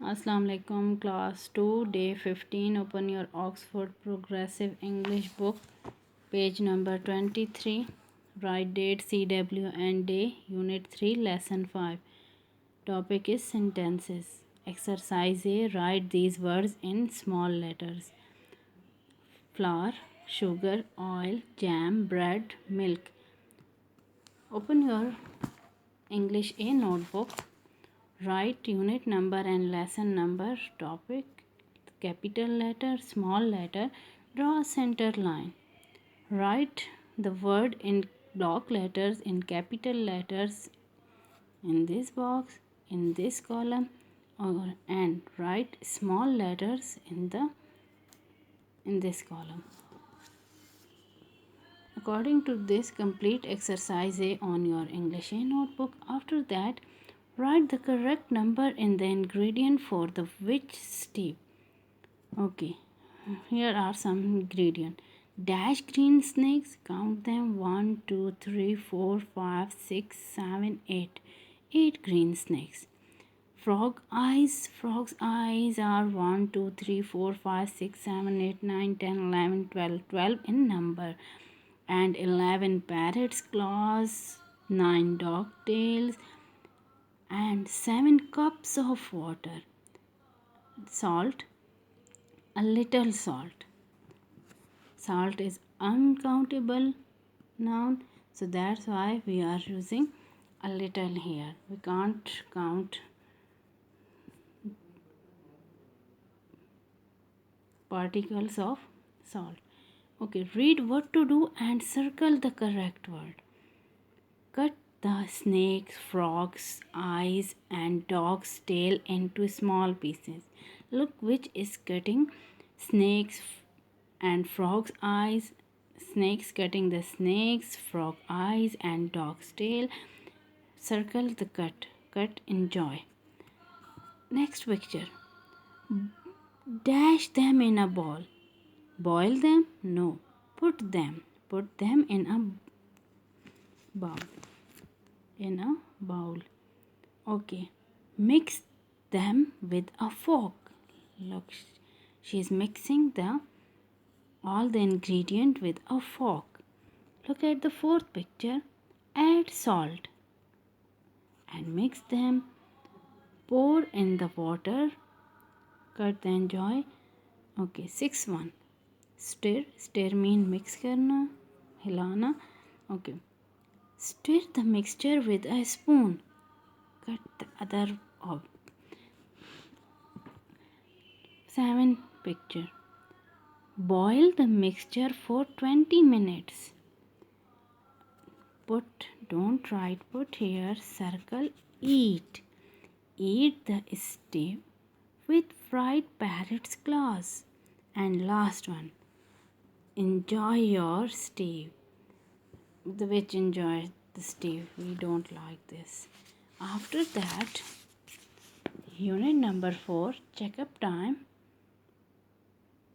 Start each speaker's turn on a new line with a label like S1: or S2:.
S1: Assalamu alaikum, class 2, day 15. Open your Oxford Progressive English book, page number 23. Write date, CW and day, unit 3, lesson 5. Topic is sentences. Exercise A. Write these words in small letters: flour, sugar, oil, jam, bread, milk. Open your English A notebook. Write unit number and lesson number. Topic: capital letter, small letter. Draw a center line. Write the word in block letters, in capital letters, in this box, in this column, and write small letters in this column. According to this, complete exercise A on your English A notebook. After that, write the correct number in the ingredient for the which step. Okay, here are some ingredients. Dash green snakes, count them: 1, 2, 3, 4, 5, 6, 7, 8. 8 green snakes. Frog's eyes are 1, 2, 3, 4, 5, 6, 7, 8, 9, 10, 11, 12. 12 in number. And 11 parrots' claws, 9 dog tails, and 7 cups of water. Salt, a little salt. Salt is uncountable noun, so that's why we are using a little here. We can't count particles of salt. Okay, read what to do and circle the correct word. Cut the snake's, frog's eyes and dog's tail into small pieces. Look which is cutting snake's and frog's eyes. Snakes cutting the snake's, frog eyes and dog's tail. Circle the cut. Cut, enjoy. Next picture. Dash them in a ball. Boil them? No. Put them. Put them in a bowl. In a bowl. Okay. Mix them with a fork. Look, she's mixing all the ingredient with a fork. Look at the fourth picture. Add salt and mix them. Pour in the water. Cut, enjoy. Okay, sixth one. Stir. Stir mean mix karna, hilana. Okay. Stir the mixture with a spoon. Cut the other off. 7th picture. Boil the mixture for 20 minutes. Don't write put here, circle, eat. Eat the stew with fried parrot's claws. And last one, enjoy your stew. The which enjoy the stew. We don't like this. After that, unit number 4, check up time.